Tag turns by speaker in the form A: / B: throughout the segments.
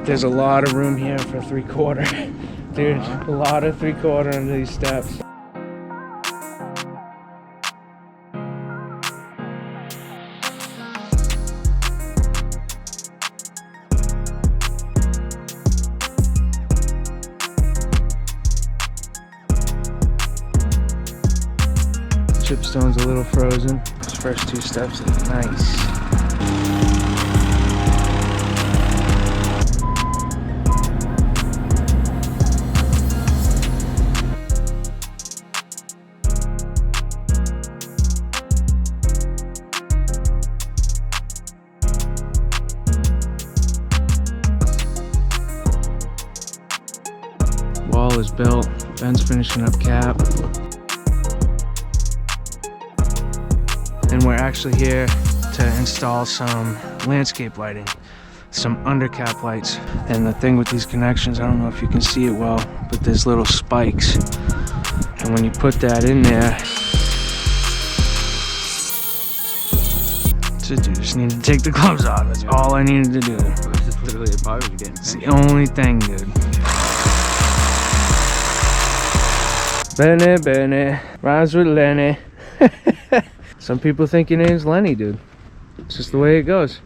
A: There's a lot of room here for 3/4. Dude, a lot of 3/4 under these steps. Chipstone's a little frozen. Those first 2 steps look nice. Wall is built. Ben's finishing up cap. And we're actually here to install some landscape lighting, some undercap lights. And the thing with these connections, I don't know if you can see it well, but there's little spikes. And when you put that in there, so you just need to take the gloves off. That's all I needed to do.
B: This is literally a bar you're getting.
A: It's the only thing, dude. Bene, rhymes with Lenny. Some people think your name's Lenny, dude. It's just the way it goes.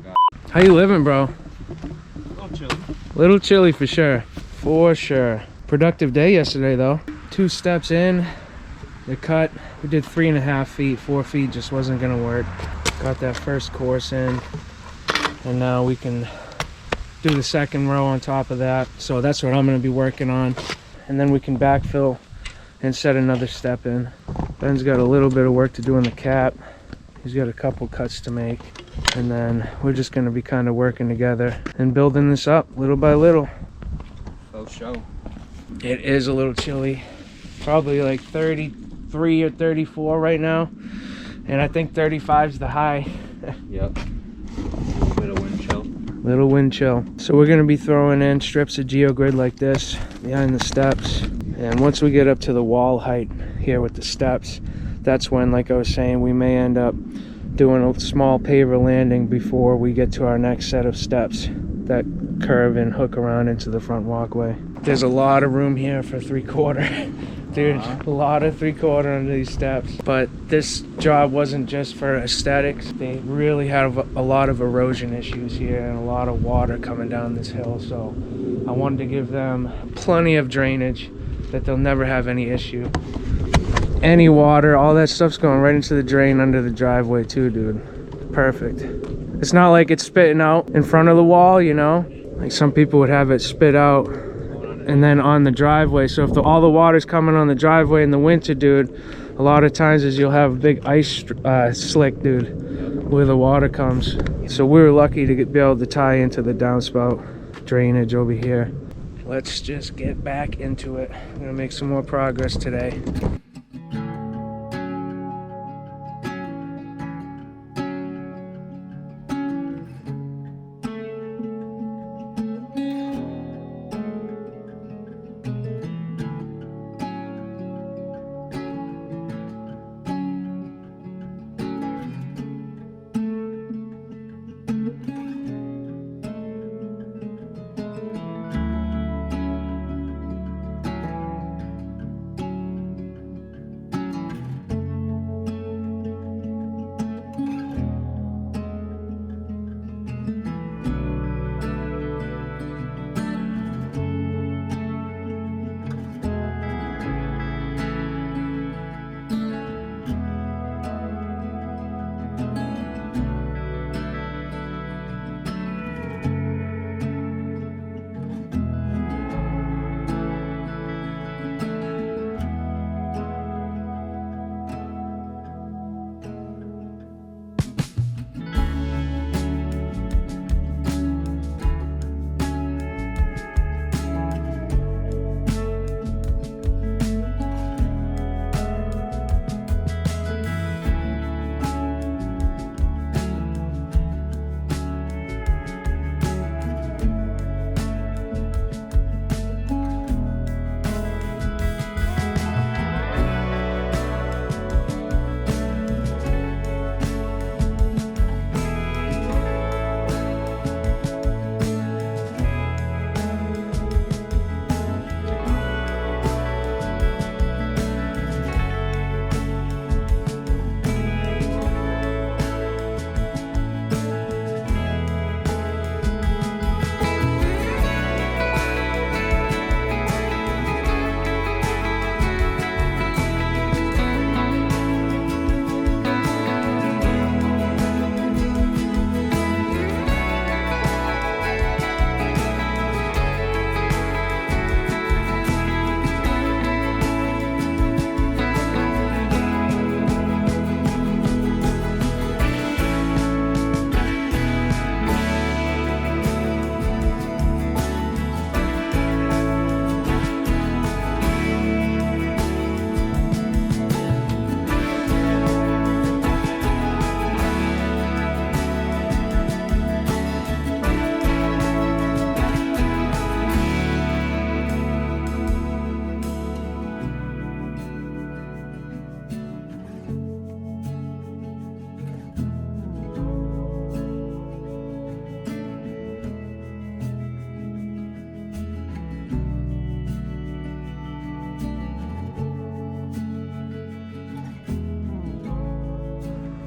A: How you living, bro?
B: A little chilly.
A: Little chilly for sure. For sure. Productive day yesterday, though. 2 steps in, the cut. We did 3.5 feet. 4 feet just wasn't gonna work. Got that first course in, and now we can do the second row on top of that. So that's what I'm gonna be working on. And then we can backfill and set another step in. Ben's got a little bit of work to do on the cap. He's got a couple cuts to make. And then we're just gonna be kind of working together and building this up little by little.
B: Oh, show.
A: It is a little chilly. Probably like 33 or 34 right now. And I think 35 is the high.
B: Yep. Little wind chill.
A: Little wind chill. So we're gonna be throwing in strips of geogrid like this behind the steps. And once we get up to the wall height here with the steps, that's when, like I was saying, we may end up doing a small paver landing before we get to our next set of steps that curve and hook around into the front walkway. There's a lot of room here for 3/4. Dude, a lot of 3/4 under these steps. But this job wasn't just for aesthetics. They really have a lot of erosion issues here and a lot of water coming down this hill. So I wanted to give them plenty of drainage that they'll never have any issue. Any water, all that stuff's going right into the drain under the driveway too, dude. Perfect. It's not like it's spitting out in front of the wall, you know? Like some people would have it spit out and then on the driveway. So if all the water's coming on the driveway in the winter, dude, a lot of times is you'll have a big ice slick, dude, where the water comes. So we were lucky to be able to tie into the downspout drainage over here. Let's just get back into it. I'm gonna make some more progress today.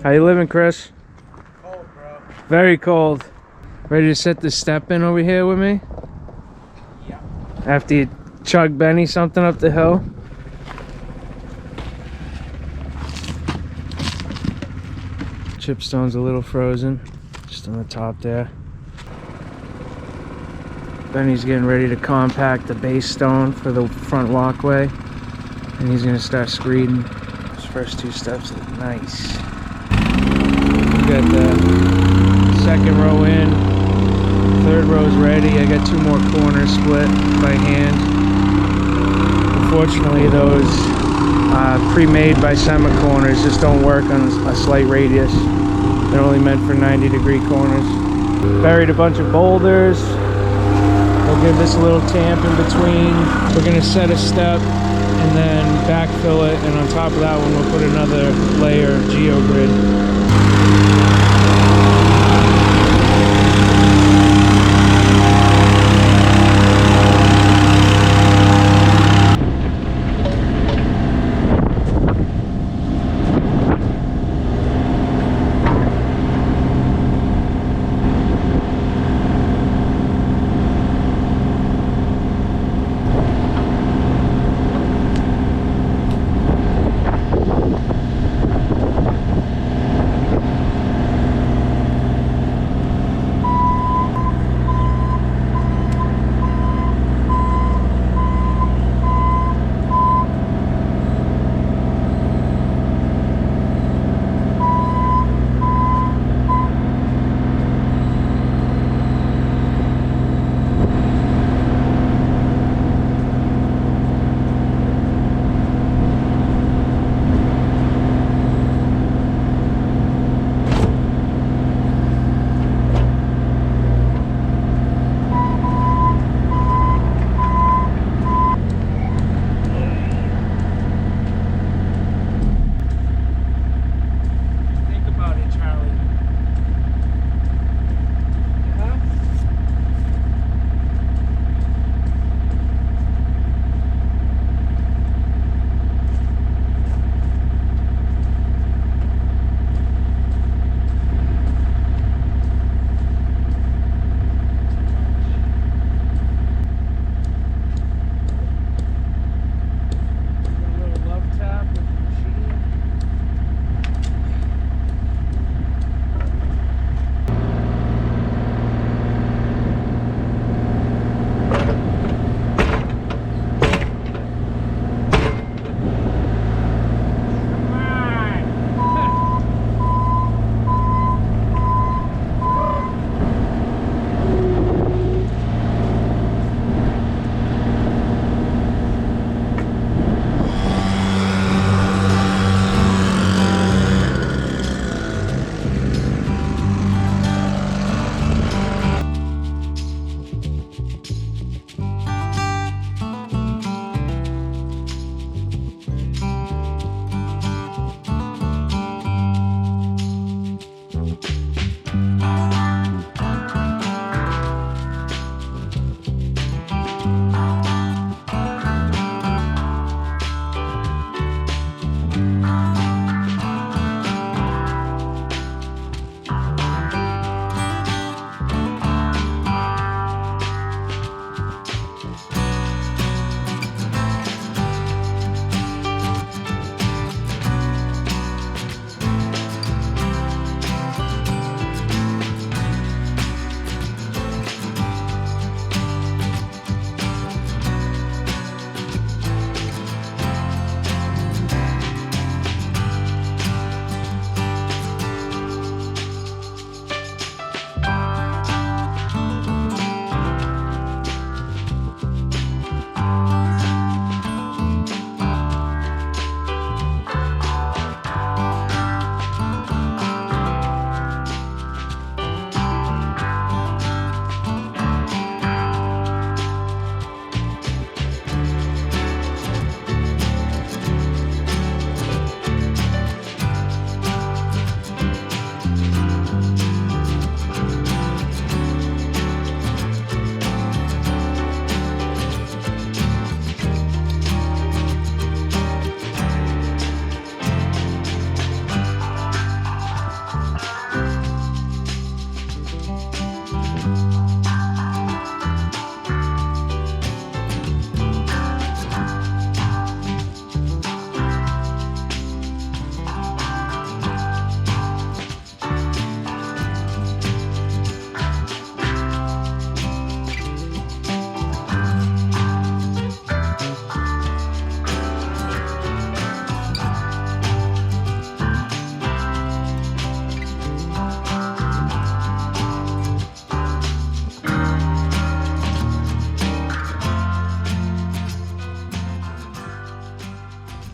A: How you living, Chris?
C: Cold, bro.
A: Very cold. Ready to set this step in over here with me?
C: Yeah.
A: After you chug Benny something up the hill? Chipstone's a little frozen, just on the top there. Benny's getting ready to compact the base stone for the front walkway, and he's gonna start screeding. Those first two steps look nice. We got the second row in, third row's ready. I got two more corners split by hand. Unfortunately, those pre-made by Sema corners just don't work on a slight radius. They're only meant for 90-degree corners. Buried a bunch of boulders. We'll give this a little tamp in between. We're gonna set a step and then backfill it, and on top of that one we'll put another layer of geogrid.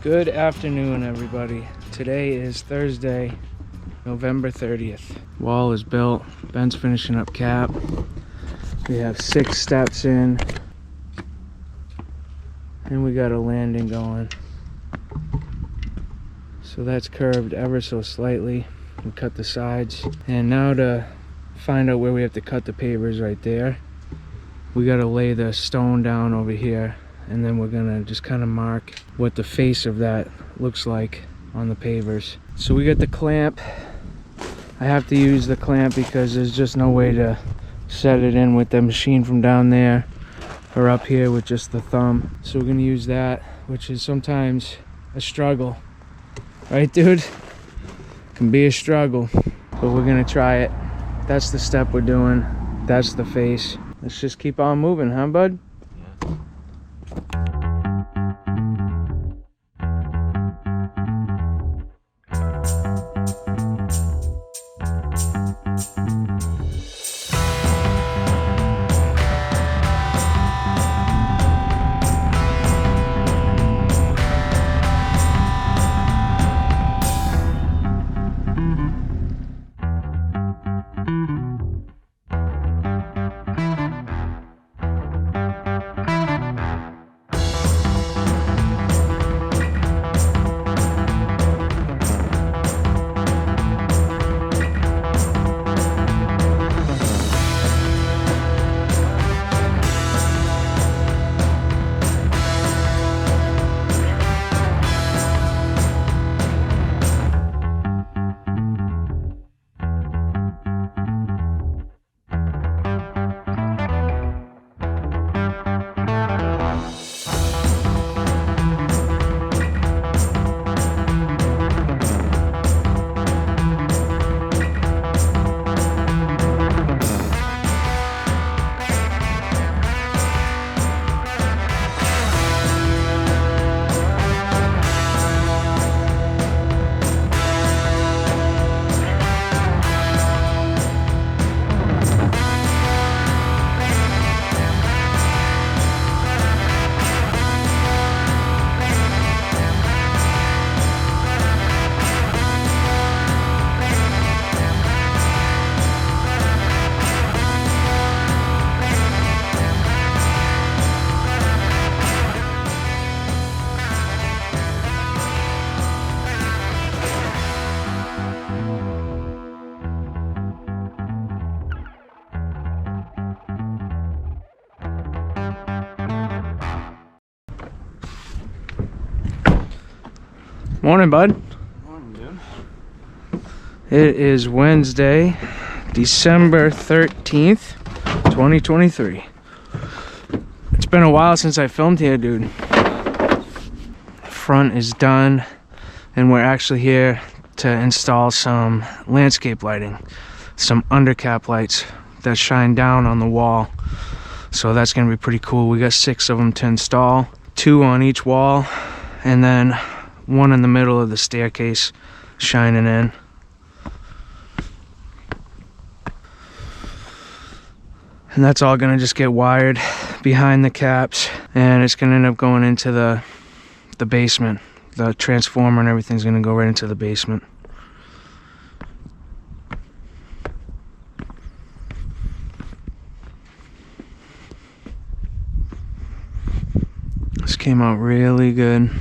A: Good afternoon, everybody. Today is Thursday, November 30th. Wall is built. Ben's finishing up cap. We have 6 steps in. And we got a landing going. So that's curved ever so slightly. We cut the sides. And now to find out where we have to cut the pavers right there, we gotta lay the stone down over here. And then we're gonna just kind of mark what the face of that looks like on the pavers. So we got the clamp. I have to use the clamp because there's just no way to set it in with the machine from down there or up here with just the thumb. So we're gonna use that, which is sometimes a struggle. Right, dude? Can be a struggle, but we're gonna try it. That's the step we're doing. That's the face. Let's just keep on moving, huh, bud? Morning, bud.
B: Morning, dude.
A: It is Wednesday, December 13th, 2023. It's been a while since I filmed here, dude. The front is done, and we're actually here to install some landscape lighting, some undercap lights that shine down on the wall. So that's gonna be pretty cool. We got 6 of them to install, 2 on each wall, and then 1 in the middle of the staircase shining in. And that's all gonna just get wired behind the caps, and it's gonna end up going into the basement. The transformer and everything's gonna go right into the basement. This came out really good.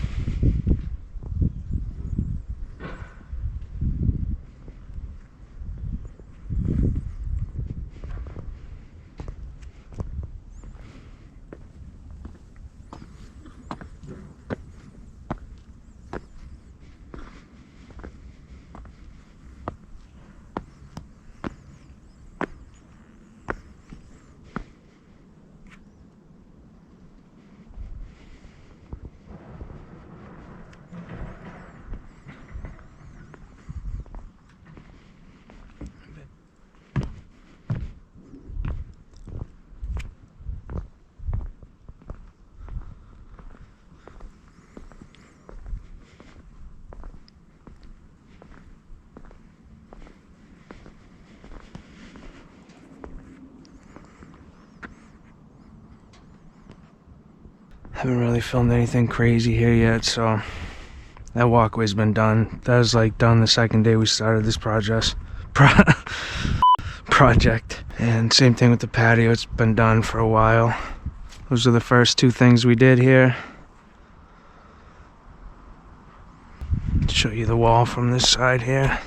A: Haven't really filmed anything crazy here yet, so That walkway's been done. That was like done the second day we started this project. And same thing with the patio, it's been done for a while. Those are the first two things we did here. Show you the wall from this side here.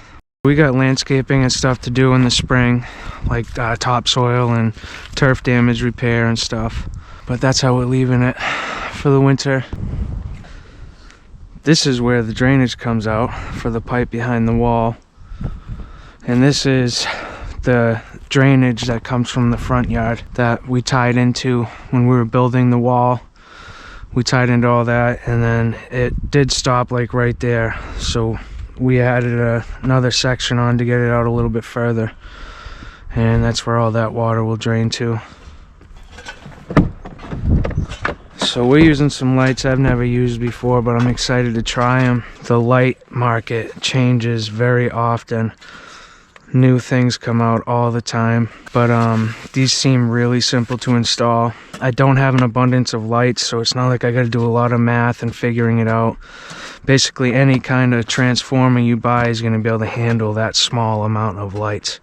A: We got landscaping and stuff to do in the spring, like topsoil and turf damage repair and stuff. But that's how we're leaving it for the winter. This is where the drainage comes out for the pipe behind the wall. And this is the drainage that comes from the front yard that we tied into when we were building the wall. We tied into all that, and then it did stop like right there. So we added another section on to get it out a little bit further. And that's where all that water will drain to. So we're using some lights I've never used before, but I'm excited to try them. The light market changes very often. New things come out all the time, but these seem really simple to install. I don't have an abundance of lights, so it's not like I got to do a lot of math and figuring it out. Basically, any kind of transformer you buy is going to be able to handle that small amount of lights.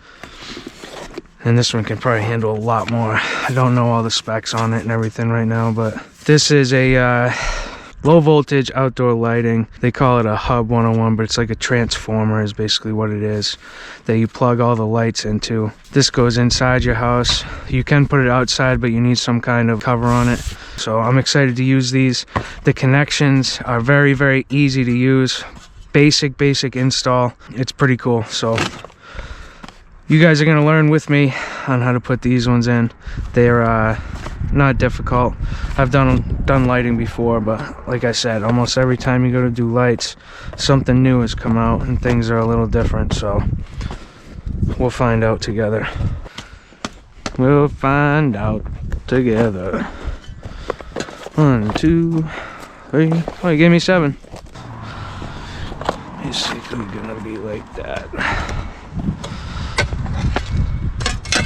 A: And this one can probably handle a lot more. I don't know all the specs on it and everything right now, but this is a low voltage outdoor lighting. They call it a hub 101, but it's like a transformer is basically what it is that you plug all the lights into. This goes inside your house. You can put it outside, but you need some kind of cover on it. So I'm excited to use these. The connections are very, very easy to use. Basic install. It's pretty cool. So you guys are going to learn with me on how to put these ones in. They're not difficult. I've done lighting before, but like I said, almost every time you go to do lights, something new has come out and things are a little different. So we'll find out together. We'll find out together. 1, 2, 3. Oh, you gave me 7. Basically gonna be like that.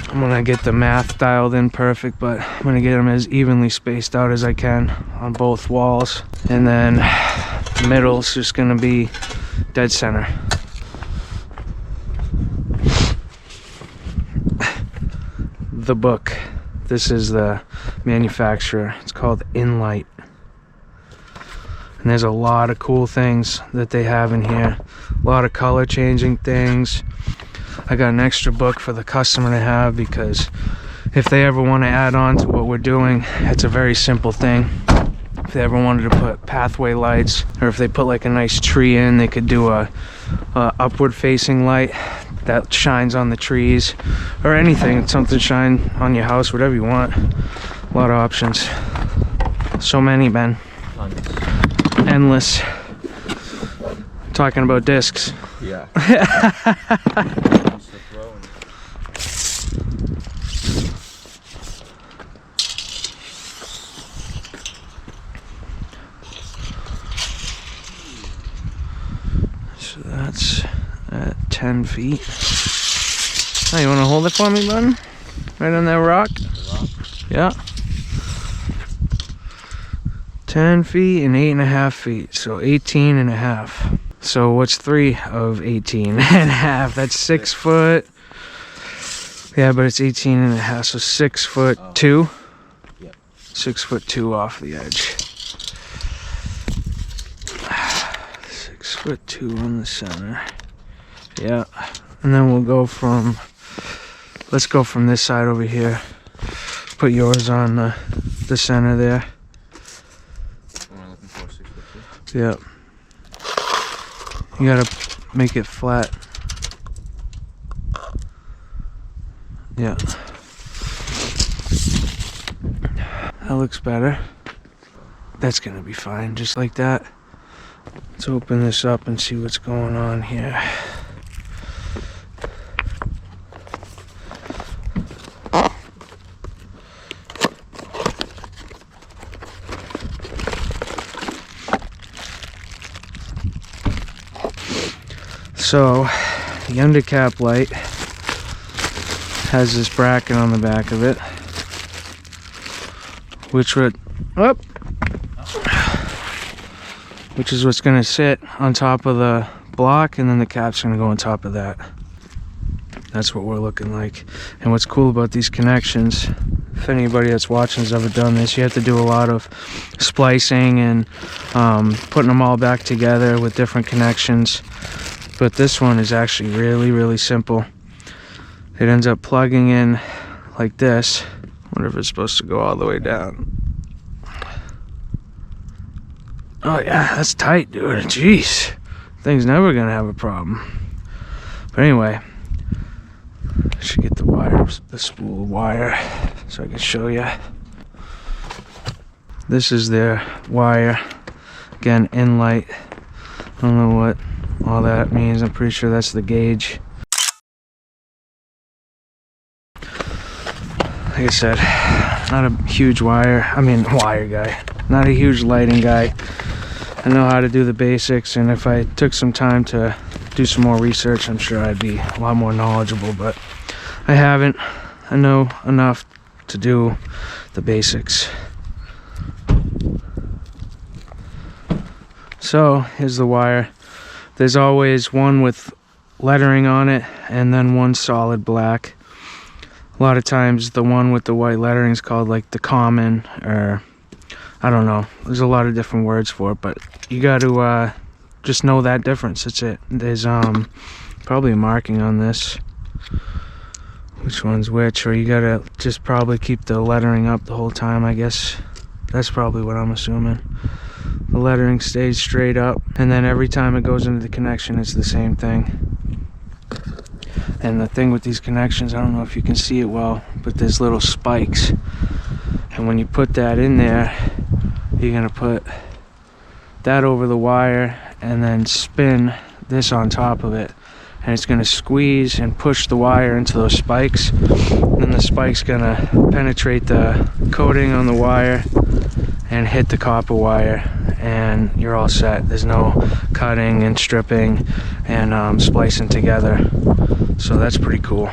A: I'm gonna get the math dialed in perfect, but I'm gonna get them as evenly spaced out as I can on both walls. And then the middle's just gonna be dead center. The book. This is the manufacturer. It's called Inlight. And there's a lot of cool things that they have in here. A lot of color changing things. I got an extra book for the customer to have because if they ever want to add on to what we're doing, it's a very simple thing. If they ever wanted to put pathway lights, or if they put like a nice tree in, they could do a upward facing light that shines on the trees, or anything, something shine on your house, whatever you want. A lot of options. So many, Ben. Endless. Talking about discs.
B: Yeah.
A: So that's at 10 feet. Oh, you want to hold it for me, bud? Right on that rock? Yeah. 10 feet and 8.5 feet, so 18.5. So what's 3 of 18.5? That's 6 foot. Yeah, but it's 18.5, so 6 foot 2.
B: Yep.
A: 6 foot 2 off the edge. 6 foot 2 on the center. Yeah, and then we'll go from. Let's go from this side over here. Put yours on the center there. Yeah. You gotta make it flat. Yeah. That looks better. That's gonna be fine, just like that. Let's open this up and see what's going on here. So, the undercap light has this bracket on the back of it, which would which is what's going to sit on top of the block, and then the cap's going to go on top of that. That's what we're looking like. And what's cool about these connections, if anybody that's watching has ever done this, you have to do a lot of splicing and putting them all back together with different connections. But this one is actually really simple. It ends up plugging in like this. I wonder if it's supposed to go all the way down. Oh yeah, that's tight, dude. Jeez, thing's never gonna have a problem. But anyway, I should get the wire, the spool wire, so I can show you. This is their wire. Again, in light. I don't know what all that means. I'm pretty sure that's the gauge. Like I said, not a huge wire guy. Not a huge lighting guy. I know how to do the basics, and if I took some time to do some more research, I'm sure I'd be a lot more knowledgeable, but I haven't. I know enough to do the basics. So here's the wire. There's always one with lettering on it and then one solid black. A lot of times the one with the white lettering is called like the common, or I don't know. There's a lot of different words for it, but you got to just know that difference. That's it. There's probably a marking on this, which one's which, or you gotta just probably keep the lettering up the whole time, I guess. That's probably what I'm assuming. The lettering stays straight up, and then every time it goes into the connection, it's the same thing. And the thing with these connections, I don't know if you can see it well, but there's little spikes. And when you put that in there, you're gonna put that over the wire and then spin this on top of it. And it's gonna squeeze and push the wire into those spikes. And then the spike's gonna penetrate the coating on the wire and hit the copper wire, and you're all set. There's no cutting and stripping and splicing together. So that's pretty cool.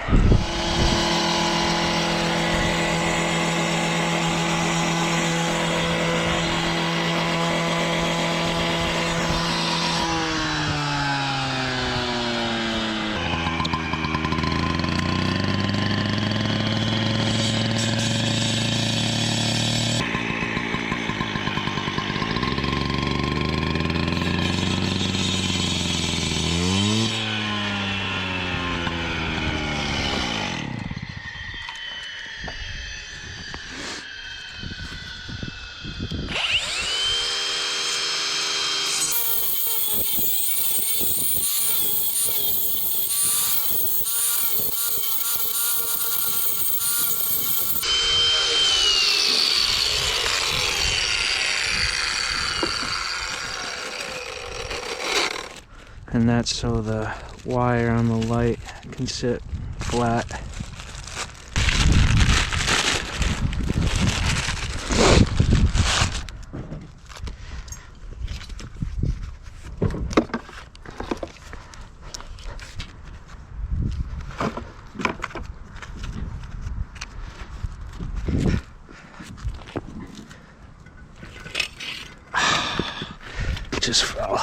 A: And that's so the wire on the light can sit flat. It just fell.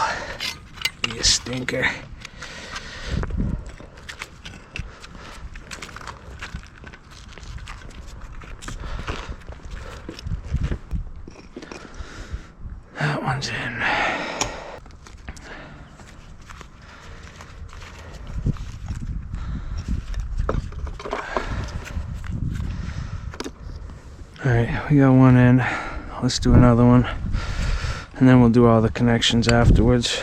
A: You stinker. That one's in. Alright, we got one in. Let's do another one. And then we'll do all the connections afterwards.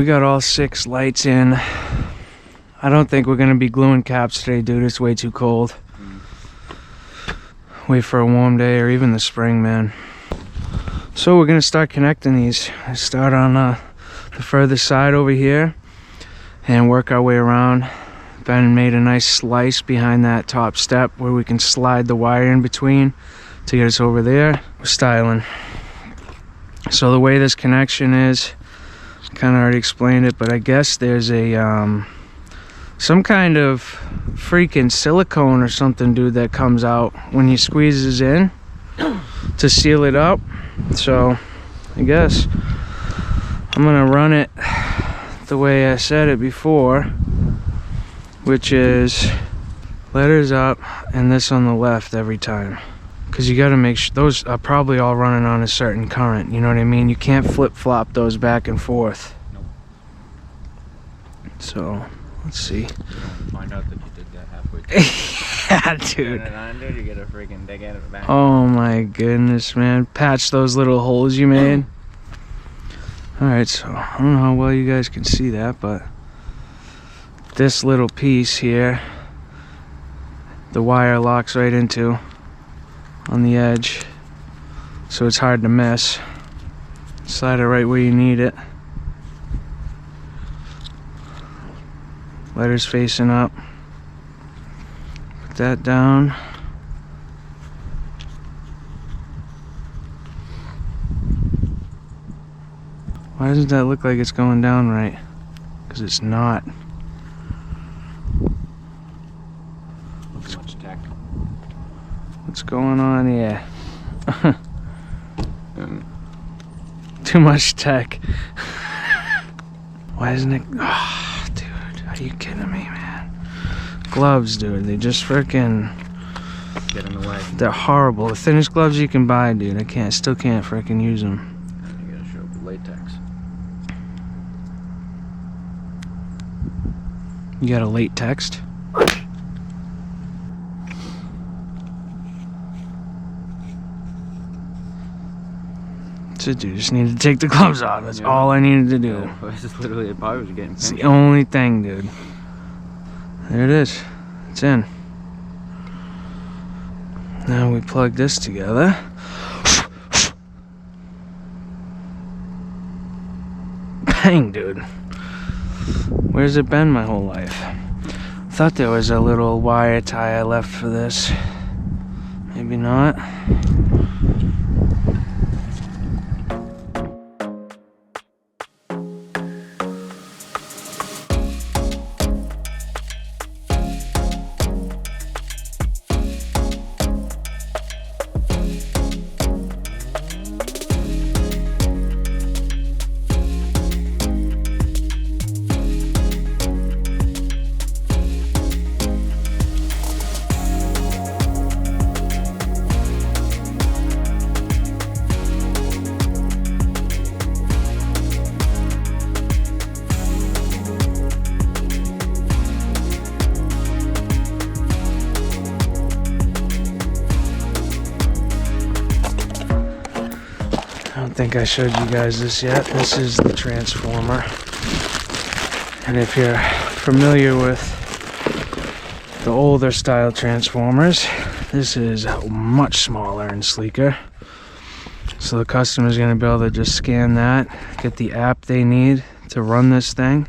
A: we got all 6 lights in. I don't think we're gonna be gluing caps today, dude. It's way too cold. Wait for a warm day or even the spring, man. So we're gonna start connecting these. I start on the further side over here and work our way around. Ben made a nice slice behind that top step where we can slide the wire in between to get us over there. We're styling. So the way this connection is, kind of already explained it, but I guess there's a some kind of freaking silicone or something, dude, that comes out when you squeeze this in to seal it up. So I guess I'm gonna run it the way I said it before, which is letters up and this on the left every time, because you got to make sure those are probably all running on a certain current, you know what I mean? You can't flip-flop those back and forth.
B: Nope.
A: So let's see.
B: Find out that you did that halfway through.
A: Yeah, dude.
B: And then under, you get a freaking dig at it back.
A: Oh my goodness, man. Patch those little holes you made. Alright, so I don't know how well you guys can see that, but this little piece here, the wire locks right into on the edge, so it's hard to miss. Slide it right where you need it. Letters facing up. Put that down. Why doesn't that look like it's going down right? Because it's not.
B: Too much tech.
A: What's going on here? Too much tech. Why isn't it? Oh, dude, are you kidding me, man? Gloves, dude, they just freaking
B: Get in the way.
A: they're horrible. The thinnest gloves you can buy, dude. Still can't freaking use them.
B: You gotta show up with latex.
A: You got a late text? So, dude, just need to take the gloves off. That's all I needed to do.
B: Yeah, this is literally a bar was getting
A: It's
B: pinched.
A: the only thing, dude. There it is. It's in. Now we plug this together. Bang, dude. Where's it been my whole life? Thought there was a little wire tie I left for this. Maybe not. I don't think I showed you guys this yet. This is the transformer. And if you're familiar with the older style transformers, this is much smaller and sleeker. So the customer's gonna be able to just scan that, get the app they need to run this thing,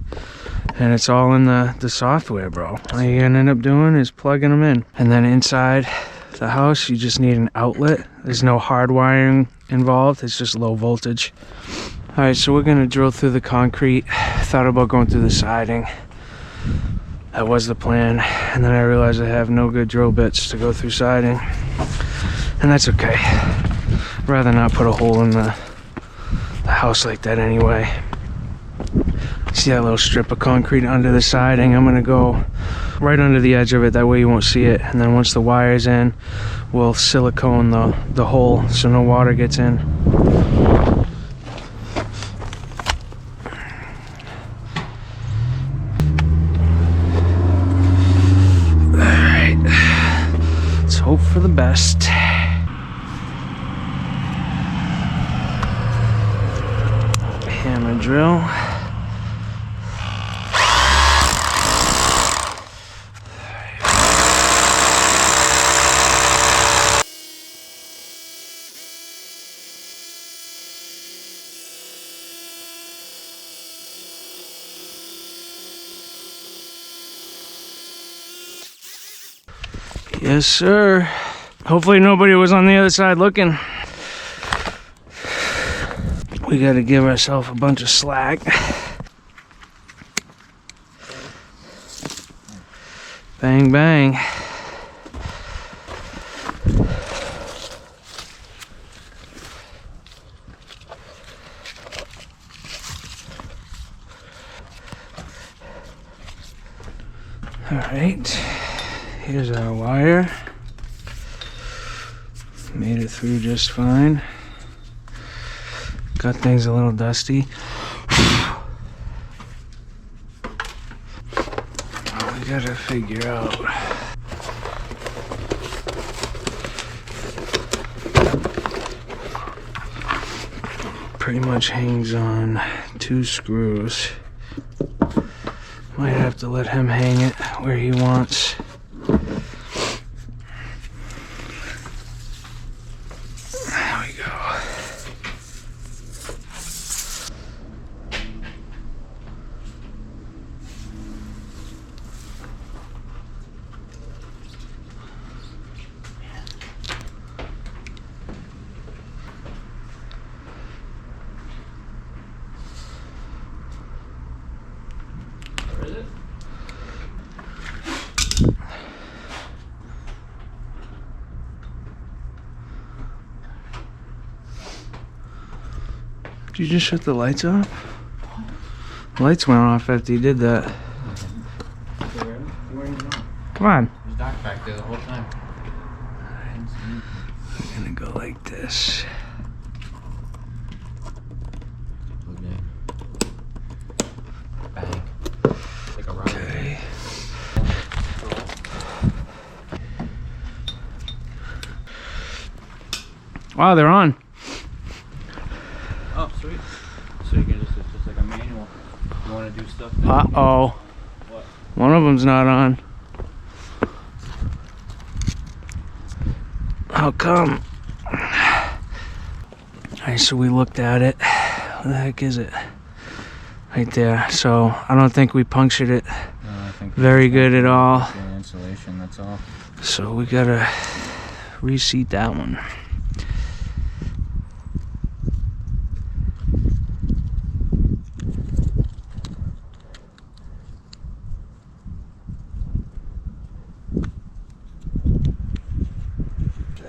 A: and it's all in the software, bro. All you're gonna end up doing is plugging them in. And then inside the house, you just need an outlet. There's no hard wiring involved, it's just low voltage. All right, so we're gonna drill through the concrete. Thought about going through the siding. That was the plan, and then I realized I have no good drill bits to go through siding, and that's okay. I'd rather not put a hole in the house like that anyway. See that little strip of concrete under the siding? I'm gonna go right under the edge of it, that way you won't see it, and then once the wire's in, we'll silicone the hole so no water gets in. Alright, let's hope for the best. Hammer drill. Yes, sir. Hopefully nobody was on the other side looking. We gotta give ourselves a bunch of slack. Bang, bang. All right, here's our wire. Made it through just fine. Got things a little dusty. We gotta figure out. Pretty much hangs on 2 screws. Might have to let him hang it where he wants. There we go. Did you just shut the lights off? The lights went off after you did that. Come on.
B: There's Doc back there the whole time.
A: We're gonna go like this.
B: Bang. Like a rocket.
A: Okay. Wow, they're on.
B: Oh, sweet. So you can just, it's just like a manual. You want to do stuff that
A: Uh-oh.
B: What?
A: One of them's not on. How come? Alright, so we looked at it. What the heck is it? Right there. So I don't think we punctured it
B: I think
A: very good at all.
B: Insulation, that's all.
A: So we gotta reseat that one.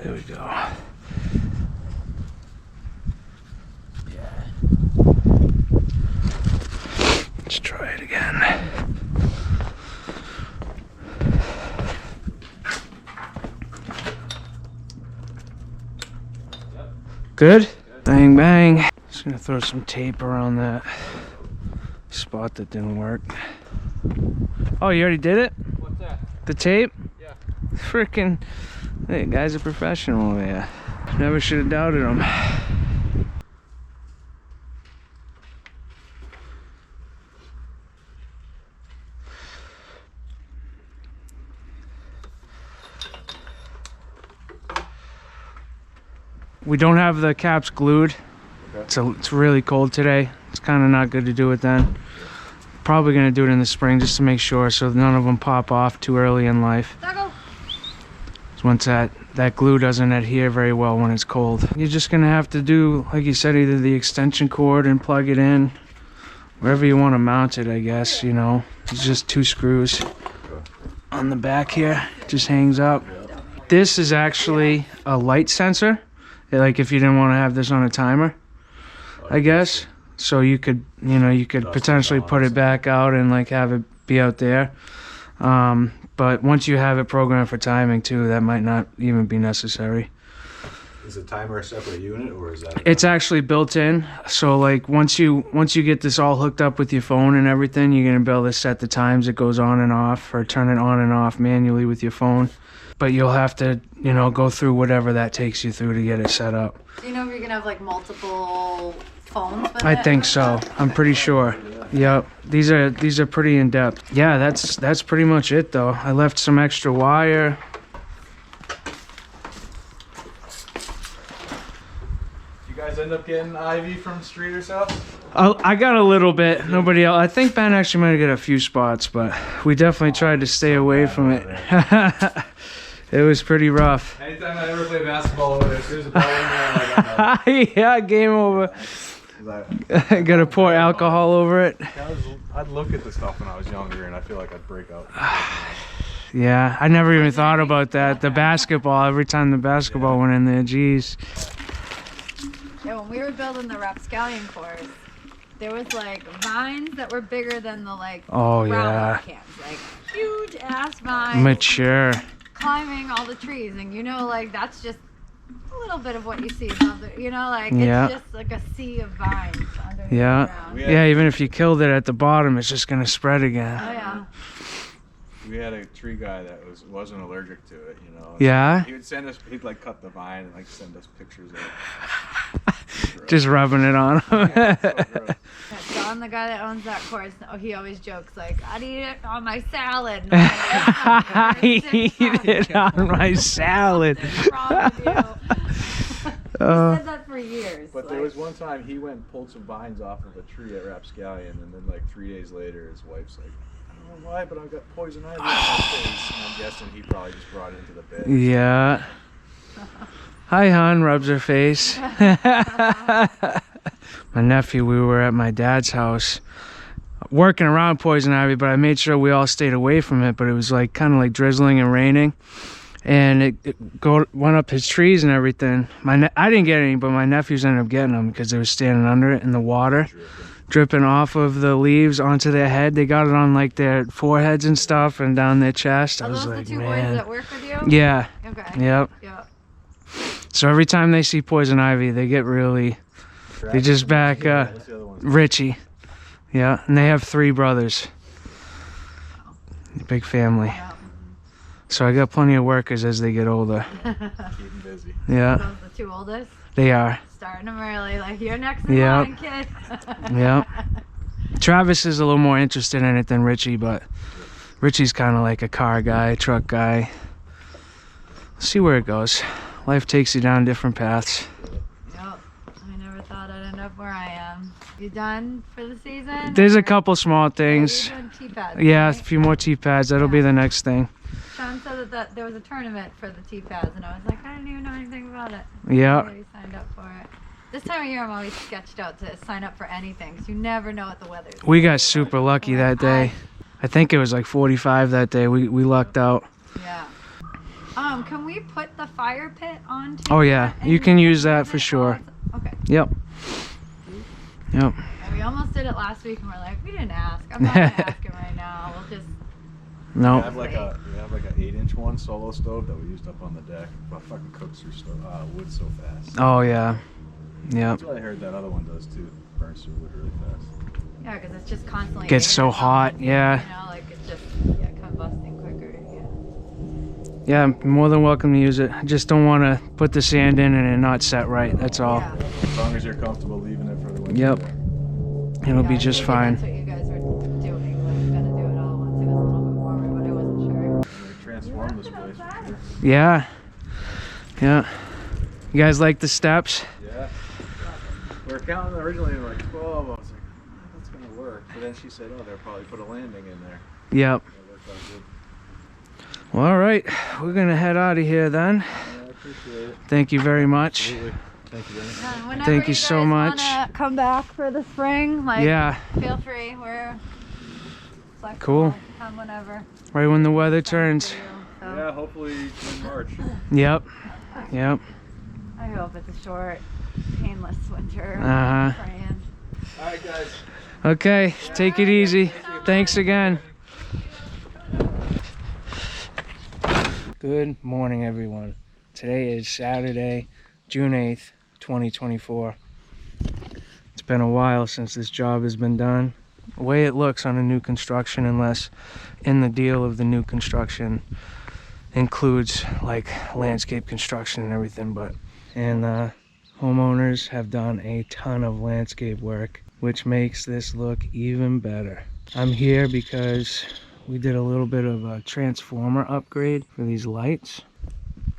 A: There we go. Let's try it again. Good? Bang, bang. Just gonna throw some tape around that spot that didn't work. Oh, you already did it?
B: What's that?
A: The tape?
B: Yeah.
A: Freaking, hey, guy's a professional over here. Never should have doubted him. We don't have the caps glued.
B: Okay.
A: It's really cold today. It's kind of not good to do it then. Probably gonna do it in the spring just to make sure so none of them pop off too early in life. Once that glue doesn't adhere very well when it's cold. You're just gonna have to do, like you said, either the extension cord and plug it in, wherever you want to mount it, I guess, you know. It's just 2 screws on the back here. It just hangs up. This is actually a light sensor. Like if you didn't want to have this on a timer, I guess. So you could, you know, you could potentially put it back out and like have it be out there. But once you have it programmed for timing too, that might not even be necessary.
C: Is the timer a separate unit or is that?
A: It's actually built in. So like once you get this all hooked up with your phone and everything, you're gonna be able to set the times it goes on and off, or turn it on and off manually with your phone. But you'll have to, you know, go through whatever that takes you through to get it set up.
D: Do you know if you're gonna have like multiple phones with
A: I
D: it?
A: think so. I'm pretty sure. Yep. These are pretty in depth. Yeah, that's pretty much it though. I left some extra wire.
C: You guys end up getting Ivy from Streeter's house?
A: I got a little bit. Nobody else. I think Ben actually might have got a few spots, but we definitely tried to stay away from it. It was pretty rough.
C: Anytime I ever play basketball over there, as soon as the ball went in, I'm like,
A: Yeah, game over.
C: I'm
A: Gotta pour alcohol over it.
C: I'd look at the stuff when I was younger, and I feel like I'd break out.
A: Yeah, I never even thought about that. The basketball, every time the basketball went in there, geez.
D: Yeah, when we were building the rapscallion course, there was like vines that were bigger than the like
A: Oh,
D: round
A: yeah.
D: cans, like huge ass vines
A: Mature.
D: climbing all the trees, and you know, like that's just a little bit of what you see above the, you know, like
A: Yeah.
D: it's just like a sea of vines underneath
A: Yeah.
D: the ground.
A: Yeah, even if you killed it at the bottom, it's just gonna spread again.
D: Oh yeah.
C: We had a tree guy that wasn't allergic to it, you know.
A: Yeah?
C: He would send us. He'd like cut the vine and like send us pictures of it.
A: Just rubbing it on him.
C: Yeah, so gross.
D: Yeah, John, the guy that owns that course, he always jokes like, "I'd eat it on my salad." And I'm like,
A: I eat it on my salad.
D: What's wrong with you? He said that for years.
C: But there was one time he went and pulled some vines off of a tree at Rapscallion, and then like 3 days later, his wife's like, "I don't know why, but I've got poison ivy on my face." And I'm guessing he probably just brought it into the bed.
A: Yeah. Hi, hon, rubs her face. My nephew, we were at my dad's house working around poison ivy, but I made sure we all stayed away from it. But it was like kind of like drizzling and raining, and it went up his trees and everything. I didn't get any, but my nephews ended up getting them because they were standing under it in the water, dripping off of the leaves onto their head. They got it on like their foreheads and stuff and down their chest. I
D: Are
A: was
D: those
A: like,
D: the two boys
A: man.
D: that work with you?
A: Yeah.
D: Okay.
A: Yep.
D: Yep.
A: So every time they see poison ivy, they get really. They just back
C: What's the other one?
A: Richie. Yeah, and they have 3 brothers. Big family.
D: Yeah.
A: So I got plenty of workers as they get older.
C: Keep him busy.
A: Yeah,
D: Those the two oldest?
A: they are.
D: Starting them early, like you're next in
A: Yep.
D: line, kid.
A: Yep. Travis is a little more interested in it than Richie, but Richie's kind of like a car guy, truck guy. See where it goes. Life takes you down different paths.
D: Yep. I never thought I'd end up where I am. You done for the season?
A: There's a
D: Or-
A: couple small
D: Are
A: things.
D: you doing T-pads,
A: Yeah, a
D: right?
A: few more T-pads. That'll be the next thing.
D: Sean said that there was a tournament for the T-pads, and I was like, I didn't even know anything about it.
A: Yeah.
D: I already signed up for it. This time of year, I'm always sketched out to sign up for anything, because you never know what the weather's
A: We got super lucky that day. I think it was like 45 that day. We lucked out.
D: Yeah. Can we put the fire pit on?
A: Oh yeah, you can use that for sure.
D: Okay.
A: Yep. Yep.
D: And we almost did it last week, and we're like, we didn't ask. I'm not gonna ask him right now. We'll just.
C: We
A: No.
C: have like an 8-inch one solo stove that we used up on the deck, but fucking cooks through wood so fast.
A: Oh yeah. Yep.
C: That's what I heard that other one does too. Burns through wood really fast.
D: Yeah, because it's just constantly.
A: Gets
D: making
A: so
D: itself,
A: hot, yeah.
D: You know, like it's just combusting quicker.
A: Yeah, I'm more than welcome to use it. I just don't want to put the sand in and it not set right. That's all.
D: Yeah.
C: As long as you're comfortable leaving it for the winter.
A: Yep. It'll
D: Yeah,
A: be
D: I
A: just
D: figured
A: fine.
D: That's what you guys were doing. Like, gonna do it all once it was a little bit warmer, but I wasn't sure.
C: They transform this place for sure.
A: Yeah. Yeah. You guys like the steps?
C: Yeah. We were counting originally like 12. I was like, that's gonna work. But then she said, oh, they'll probably put a landing in there.
A: Yep.
C: That worked out good.
A: Well, all right. We're going to head out of here then.
C: Yeah, I appreciate it.
A: Thank you very much.
C: Absolutely. Thank you very much.
D: Whenever
A: Thank you so
D: guys
A: much.
D: wanna come back for the spring, like,
A: Yeah.
D: feel free. We're flexible.
A: Cool.
D: Come whenever.
A: Right when the weather turns.
D: For you, so.
C: Yeah, hopefully in March.
A: Yep. Yep.
D: I hope it's a short, painless winter.
A: Uh-huh.
D: Praying.
C: All right, guys.
A: Okay. Take it easy. Thanks again. Good morning, everyone. Today is Saturday, June 8th, 2024. It's been a while since this job has been done. The way it looks on a new construction, unless in the deal of the new construction includes like landscape construction and everything, and homeowners have done a ton of landscape work, which makes this look even better. I'm here because we did a little bit of a transformer upgrade for these lights.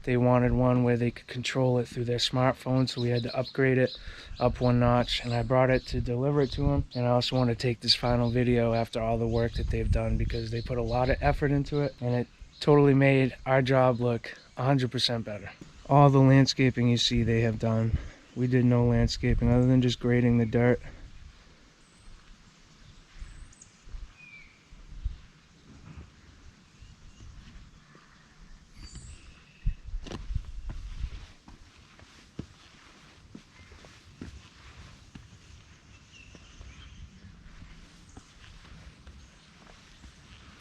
A: They wanted one where they could control it through their smartphone, so we had to upgrade it up one notch, and I brought it to deliver it to them. And I also want to take this final video after all the work that they've done, because they put a lot of effort into it, and totally made our job look 100% better. All the landscaping you see they have done. We did no landscaping other than just grading the dirt.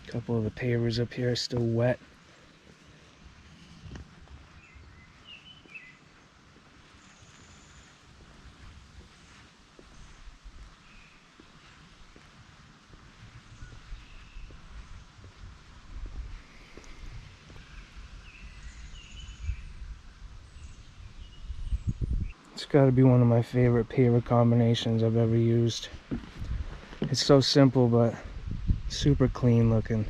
A: A couple of the pavers up here are still wet. It's got to be one of my favorite paver combinations I've ever used. It's so simple but super clean looking.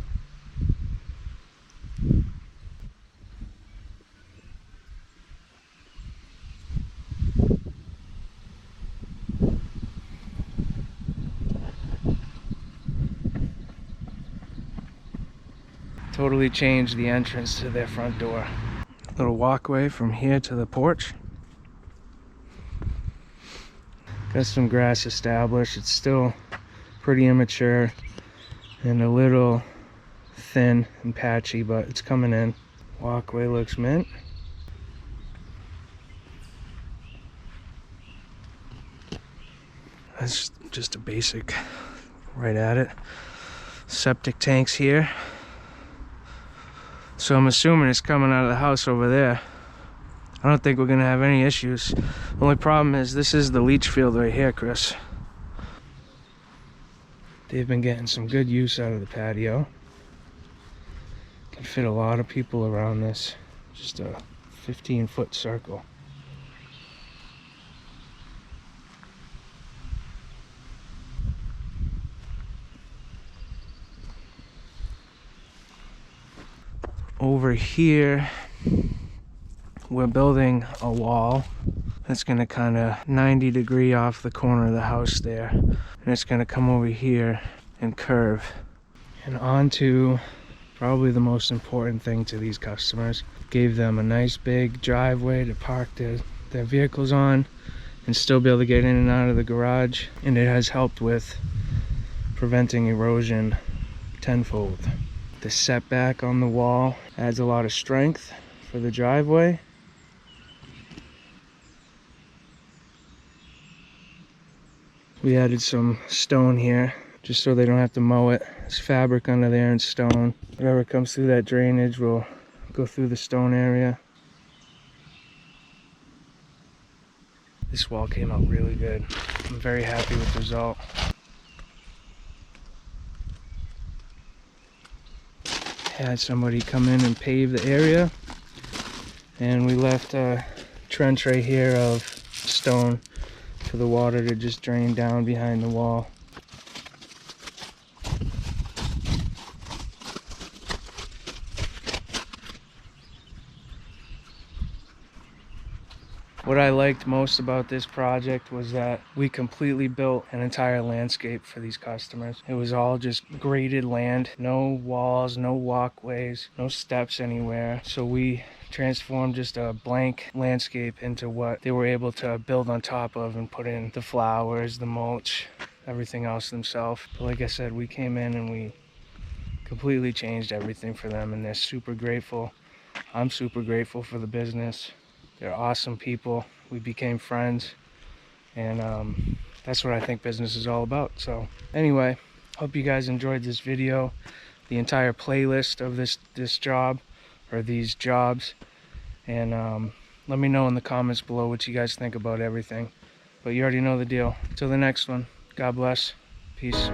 A: Totally changed the entrance to their front door. Little walkway from here to the porch. Got some grass established. It's still pretty immature and a little thin and patchy, but it's coming in. Walkway looks mint. That's just a basic right at it. Septic tanks here. So I'm assuming it's coming out of the house over there. I don't think we're gonna have any issues. The only problem is this is the leach field right here, Chris. They've been getting some good use out of the patio. Can fit a lot of people around this. Just a 15-foot circle. Over here, we're building a wall that's going to kind of 90 degree off the corner of the house there, and it's going to come over here and curve and onto probably the most important thing to these customers. Gave them a nice big driveway to park their vehicles on and still be able to get in and out of the garage, and it has helped with preventing erosion tenfold. The setback on the wall adds a lot of strength for the driveway. We added some stone here just so they don't have to mow it. There's fabric under there and stone. Whatever comes through that drainage will go through the stone area. This wall came out really good. I'm very happy with the result. Had somebody come in and pave the area, and we left a trench right here of stone for the water to just drain down behind the wall. What I liked most about this project was that we completely built an entire landscape for these customers. It was all just graded land, no walls, no walkways, no steps anywhere. So we transformed just a blank landscape into what they were able to build on top of and put in the flowers, the mulch, everything else themselves. But like I said, we came in and we completely changed everything for them, and they're super grateful. I'm super grateful for the business. They're awesome people. We became friends, and that's what I think business is all about. So anyway, hope you guys enjoyed this video, the entire playlist of this job, or these jobs, and let me know in the comments below what you guys think about everything. But you already know the deal. Till the next one, God bless. Peace.